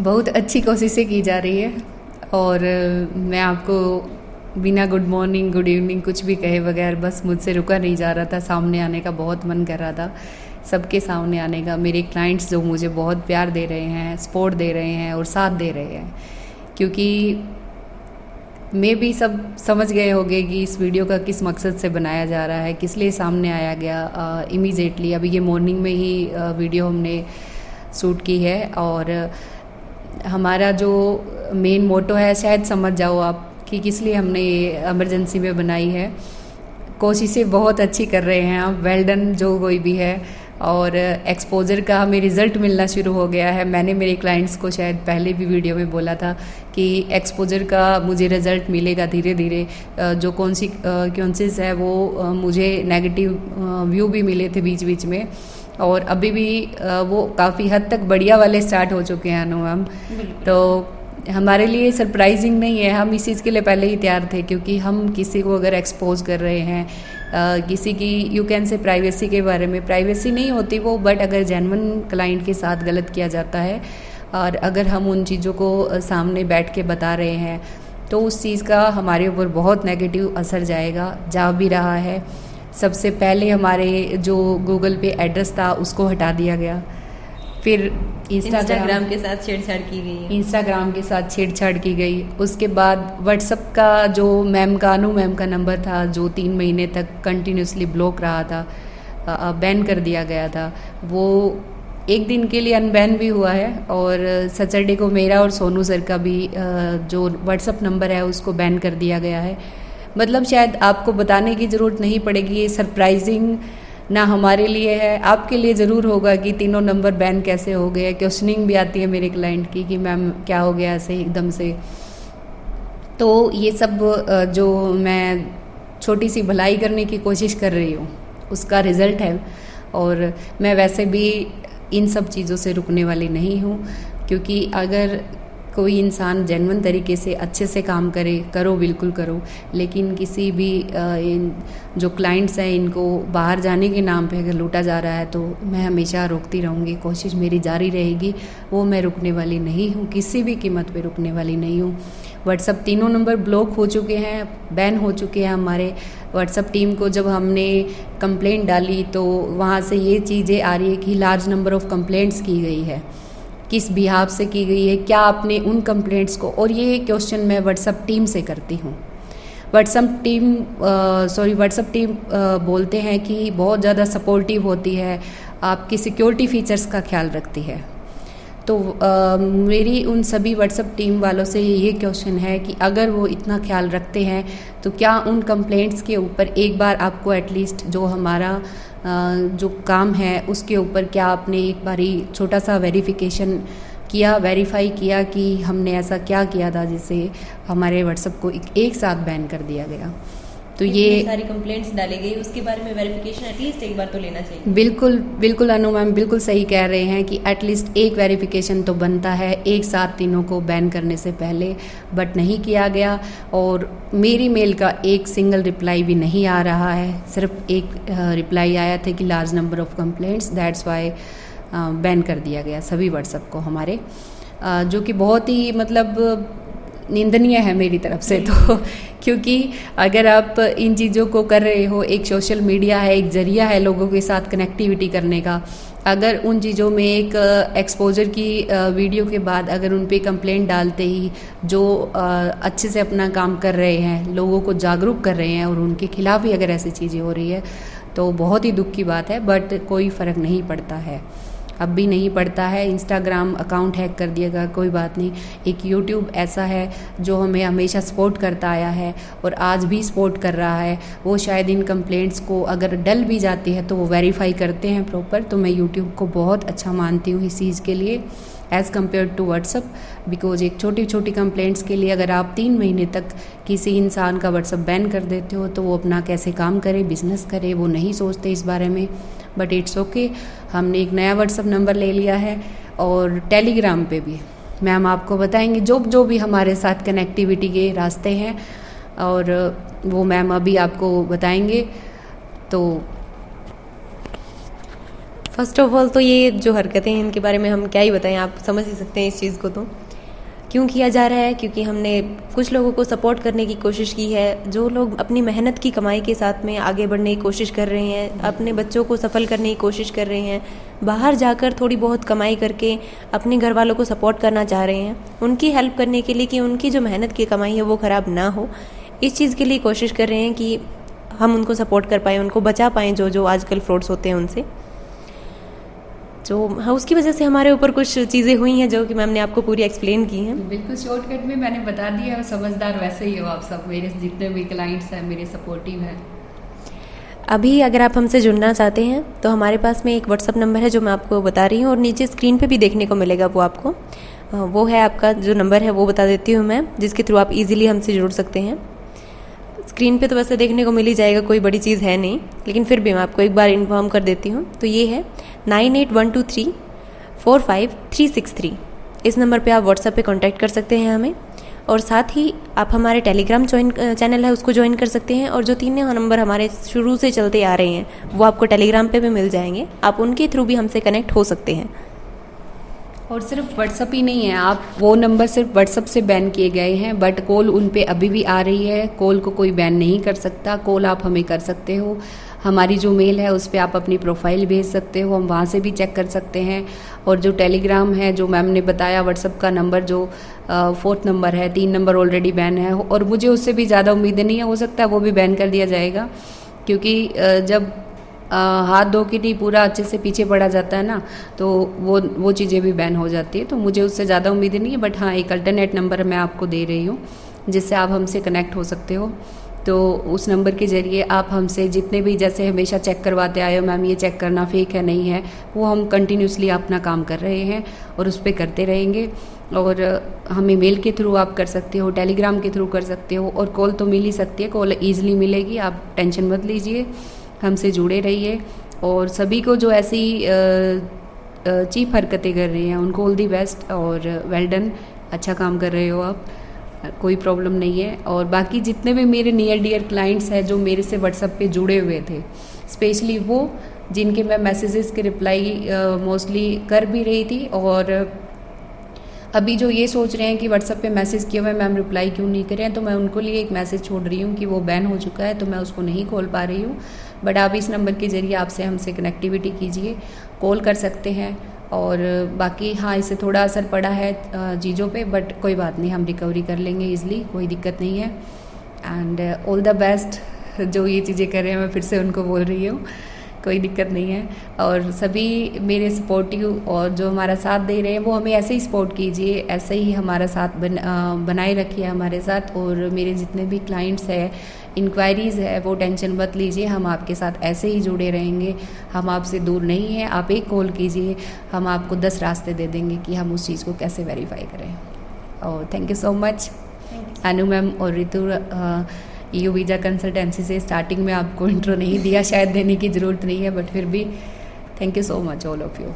बहुत अच्छी कोशिशें की जा रही है और मैं आपको बिना गुड मॉर्निंग गुड इवनिंग कुछ भी कहे बगैर बस मुझसे रुका नहीं जा रहा था। सामने आने का बहुत मन कर रहा था, सबके सामने आने का। मेरे क्लाइंट्स जो मुझे बहुत प्यार दे रहे हैं, सपोर्ट दे रहे हैं और साथ दे रहे हैं, क्योंकि मैं भी सब समझ गए होंगे कि इस वीडियो का किस मकसद से बनाया जा रहा है, किस लिए सामने आया गया। इमीडिएटली अभी ये मॉर्निंग में ही वीडियो हमने शूट की है और हमारा जो मेन मोटो है शायद समझ जाओ आप कि किस लिए हमने ये इमरजेंसी में बनाई है। कोशिशें बहुत अच्छी कर रहे हैं आप, वेल डन जो कोई भी है। और एक्सपोजर का हमें रिज़ल्ट मिलना शुरू हो गया है। मैंने मेरे क्लाइंट्स को शायद पहले भी वीडियो में बोला था कि एक्सपोजर का मुझे रिज़ल्ट मिलेगा धीरे धीरे। जो कॉन्सिक्वेंसेस है वो मुझे नेगेटिव व्यू भी मिले थे बीच बीच में, और अभी भी वो काफ़ी हद तक बढ़िया वाले स्टार्ट हो चुके हैं अनु मैम। तो हमारे लिए सरप्राइजिंग नहीं है, हम इस चीज़ के लिए पहले ही तैयार थे, क्योंकि हम किसी को अगर एक्सपोज कर रहे हैं, किसी की यू कैन से प्राइवेसी के बारे में, प्राइवेसी नहीं होती वो, बट अगर जेन्युइन क्लाइंट के साथ गलत किया जाता है और अगर हम उन चीज़ों को सामने बैठ के बता रहे हैं तो उस चीज़ का हमारे ऊपर बहुत नेगेटिव असर जाएगा, जा भी रहा है। सबसे पहले हमारे जो गूगल पे एड्रेस था उसको हटा दिया गया, फिर इंस्टाग्राम के साथ छेड़छाड़ की गई, इंस्टाग्राम के साथ छेड़छाड़ की गई। उसके बाद व्हाट्सअप का जो अनु मैम का नंबर था जो 3 महीने तक कंटिन्यूसली ब्लॉक रहा था, बैन कर दिया गया था, वो एक दिन के लिए अनबैन भी हुआ है। और सैटरडे को मेरा और सोनू सर का भी जो व्हाट्सअप नंबर है उसको बैन कर दिया गया है। मतलब शायद आपको बताने की ज़रूरत नहीं पड़ेगी, ये सरप्राइजिंग ना हमारे लिए है, आपके लिए ज़रूर होगा कि तीनों नंबर बैन कैसे हो गए। क्वेश्चनिंग भी आती है मेरे क्लाइंट की कि मैम क्या हो गया ऐसे एकदम से। तो ये सब जो मैं छोटी सी भलाई करने की कोशिश कर रही हूँ उसका रिज़ल्ट है। और मैं वैसे भी इन सब चीज़ों से रुकने वाली नहीं हूँ, क्योंकि अगर कोई इंसान जेन्युइन तरीके से अच्छे से काम करे, करो बिल्कुल करो, लेकिन किसी भी जो क्लाइंट्स हैं इनको बाहर जाने के नाम पे अगर लूटा जा रहा है तो मैं हमेशा रोकती रहूँगी, कोशिश मेरी जारी रहेगी, वो मैं रुकने वाली नहीं हूँ, किसी भी कीमत पे रुकने वाली नहीं हूँ। व्हाट्सअप तीनों नंबर ब्लॉक हो चुके हैं, बैन हो चुके हैं हमारे। व्हाट्सअप टीम को जब हमने कंप्लेंट डाली तो वहाँ से ये चीज़ें आ रही है कि लार्ज नंबर ऑफ़ कंप्लेंट्स की गई है, किस बिहाफ से की गई है, क्या आपने उन कंप्लेंट्स को, और ये क्वेश्चन मैं व्हाट्सअप टीम से करती हूँ। व्हाट्सअप टीम बोलते हैं कि बहुत ज़्यादा सपोर्टिव होती है, आपकी सिक्योरिटी फीचर्स का ख्याल रखती है। तो मेरी उन सभी व्हाट्सअप टीम वालों से ये क्वेश्चन है कि अगर वो इतना ख्याल रखते हैं तो क्या उन कंप्लेंट्स के ऊपर एक बार आपको एटलीस्ट जो हमारा जो काम है उसके ऊपर क्या आपने एक बारी छोटा सा वेरिफिकेशन किया, वेरीफाई किया कि हमने ऐसा क्या किया था जिससे हमारे व्हाट्सएप को एक साथ बैन कर दिया गया। तो ये सारी कंप्लेंट्स डाली गई, उसके बारे में वेरिफिकेशन एटलीस्ट एक बार तो लेना चाहिए। बिल्कुल बिल्कुल अनु मैम बिल्कुल सही कह रहे हैं कि एटलीस्ट एक वेरिफिकेशन तो बनता है एक साथ तीनों को बैन करने से पहले, बट नहीं किया गया। और मेरी मेल का एक सिंगल रिप्लाई भी नहीं आ रहा है, सिर्फ एक रिप्लाई आया था कि large number of complaints, that's why ban कर दिया गया सभी व्हाट्सएप को हमारे, जो कि बहुत ही मतलब निंदनीय है मेरी तरफ से। तो क्योंकि अगर आप इन चीज़ों को कर रहे हो, एक सोशल मीडिया है, एक जरिया है लोगों के साथ कनेक्टिविटी करने का, अगर उन चीज़ों में एक एक्सपोजर की वीडियो के बाद अगर उन पे कंप्लेंट डालते ही जो अच्छे से अपना काम कर रहे हैं, लोगों को जागरूक कर रहे हैं और उनके खिलाफ ही अगर ऐसी चीज़ें हो रही है तो बहुत ही दुख की बात है। बट कोई फ़र्क नहीं पड़ता है, अब भी नहीं पड़ता है। इंस्टाग्राम अकाउंट हैक कर दिएगा, कोई बात नहीं। एक यूट्यूब ऐसा है जो हमें हमेशा सपोर्ट करता आया है और आज भी सपोर्ट कर रहा है, वो शायद इन कंप्लेंट्स को अगर डल भी जाती है तो वो वेरीफाई करते हैं प्रॉपर। तो मैं यूट्यूब को बहुत अच्छा मानती हूँ इस चीज़ के लिए as compared to WhatsApp, because एक छोटी छोटी कंप्लेंट्स के लिए अगर आप 3 महीने तक किसी इंसान का व्हाट्सअप बैन कर देते हो तो वो अपना कैसे काम करे, बिजनेस करे, वो नहीं सोचते इस बारे में। बट इट्स ओके, हमने एक नया व्हाट्सअप नंबर ले लिया है और टेलीग्राम पे भी मैम आपको बताएंगे जो भी हमारे साथ कनेक्टिविटी के रास्ते हैं, और वो मैम अभी आपको बताएंगे। तो फर्स्ट ऑफ ऑल तो ये जो हरकतें हैं इनके बारे में हम क्या ही बताएं, आप समझ ही सकते हैं इस चीज़ को। तो क्यों किया जा रहा है? क्योंकि हमने कुछ लोगों को सपोर्ट करने की कोशिश की है, जो लोग अपनी मेहनत की कमाई के साथ में आगे बढ़ने की कोशिश कर रहे हैं, अपने बच्चों को सफल करने की कोशिश कर रहे हैं, बाहर जाकर थोड़ी बहुत कमाई करके अपने घर वालों को सपोर्ट करना चाह रहे हैं, उनकी हेल्प करने के लिए कि उनकी जो मेहनत की कमाई है वो ख़राब ना हो, इस चीज़ के लिए कोशिश कर रहे हैं कि हम उनको सपोर्ट कर पाएँ, उनको बचा पाएँ जो आजकल फ्रॉड्स होते हैं उनसे। तो हाँ, उसकी वजह से हमारे ऊपर कुछ चीज़ें हुई हैं जो कि मैम ने आपको पूरी एक्सप्लेन की हैं। बिल्कुल शॉर्टकट में मैंने बता दिया, समझदार वैसे ही हो आप सब, मेरे जितने भी क्लाइंट्स हैं मेरे सपोर्टिव हैं। अभी अगर आप हमसे जुड़ना चाहते हैं तो हमारे पास में एक व्हाट्सअप नंबर है जो मैं आपको बता रही हूँ, और नीचे स्क्रीन पे भी देखने को मिलेगा वो आपको। वो है आपका जो नंबर है वो बता देती हूँ मैं, जिसके थ्रू आप इजीली हमसे जुड़ सकते हैं। स्क्रीन पे तो वैसे देखने को मिल ही जाएगा, कोई बड़ी चीज़ है नहीं, लेकिन फिर भी मैं आपको एक बार इन्फॉर्म कर देती हूँ। तो ये है 9812345363। इस नंबर पे आप व्हाट्सएप पे कांटेक्ट कर सकते हैं हमें, और साथ ही आप हमारे टेलीग्राम चैनल है उसको ज्वाइन कर सकते हैं। और जो 3 नंबर हमारे शुरू से चलते आ रहे हैं वो आपको टेलीग्राम पे भी मिल जाएंगे, आप उनके थ्रू भी हमसे कनेक्ट हो सकते हैं। और सिर्फ व्हाट्सअप ही नहीं है, आप वो नंबर सिर्फ व्हाट्सअप से बैन किए गए हैं, बट कॉल उन पे अभी भी आ रही है। कॉल को कोई बैन नहीं कर सकता, कॉल आप हमें कर सकते हो। हमारी जो मेल है उस पर आप अपनी प्रोफाइल भेज सकते हो, हम वहाँ से भी चेक कर सकते हैं। और जो टेलीग्राम है, जो मैम ने बताया व्हाट्सअप का नंबर जो 4th नंबर है, 3 नंबर ऑलरेडी बैन है, और मुझे उससे भी ज़्यादा उम्मीदें नहीं है, हो सकता है वो भी बैन कर दिया जाएगा, क्योंकि जब हाथ धो के नहीं पूरा अच्छे से पीछे पड़ा जाता है ना, तो वो चीज़ें भी बैन हो जाती है। तो मुझे उससे ज़्यादा उम्मीदें नहीं है, बट हाँ एक अल्टरनेट नंबर मैं आपको दे रही हूँ जिससे आप हमसे कनेक्ट हो सकते हो। तो उस नंबर के ज़रिए आप हमसे जितने भी, जैसे हमेशा चेक करवाते आए हो मैम ये चेक करना फेक है नहीं है, वो हम कंटिन्यूसली अपना काम कर रहे हैं और उस पर करते रहेंगे। और हमें मेल के थ्रू आप कर सकते हो, टेलीग्राम के थ्रू कर सकते हो, और कॉल तो मिल ही सकती है, कॉल ईजिली मिलेगी, आप टेंशन मत लीजिए, हमसे जुड़े रहिए। और सभी को जो ऐसी चीप हरकतें कर रही हैं उनको ऑल दी बेस्ट और वेल डन, अच्छा काम कर रहे हो आप, कोई प्रॉब्लम नहीं है। और बाकी जितने भी मेरे नियर डियर क्लाइंट्स हैं जो मेरे से व्हाट्सएप पे जुड़े हुए थे, स्पेशली वो जिनके मैं मैसेजेस के रिप्लाई मोस्टली कर भी रही थी, और अभी जो ये सोच रहे हैं कि व्हाट्सएप पे मैसेज किया हुआ है मैम रिप्लाई क्यों नहीं कर रहे हैं, तो मैं उनको लिए एक मैसेज छोड़ रही हूँ कि वो बैन हो चुका है, तो मैं उसको नहीं खोल पा रही हूँ। बट आप इस नंबर के ज़रिए आपसे हमसे कनेक्टिविटी कीजिए, कॉल कर सकते हैं। और बाकी हाँ, इससे थोड़ा असर पड़ा है चीज़ों पे, बट कोई बात नहीं, हम रिकवरी कर लेंगे ईज़िली, कोई दिक्कत नहीं है। एंड ऑल द बेस्ट, जो ये चीज़ें कर रहे हैं मैं फिर से उनको बोल रही हूँ, कोई दिक्कत नहीं है। और सभी मेरे सपोर्टिव और जो हमारा साथ दे रहे हैं वो हमें ऐसे ही सपोर्ट कीजिए, ऐसे ही हमारा साथ बनाए रखिए हमारे साथ। और मेरे जितने भी क्लाइंट्स हैं, इंक्वायरीज़ है, वो टेंशन मत लीजिए, हम आपके साथ ऐसे ही जुड़े रहेंगे, हम आपसे दूर नहीं हैं। आप एक कॉल कीजिए, हम आपको 10 रास्ते दे देंगे कि हम उस चीज़ को कैसे वेरीफाई करें। और thank you so much Anu ma'am और ऋतु। EU वीज़ा कंसल्टेंसी से स्टार्टिंग में आपको इंट्रो नहीं दिया, शायद देने की ज़रूरत नहीं है, बट फिर भी thank you so much all of you.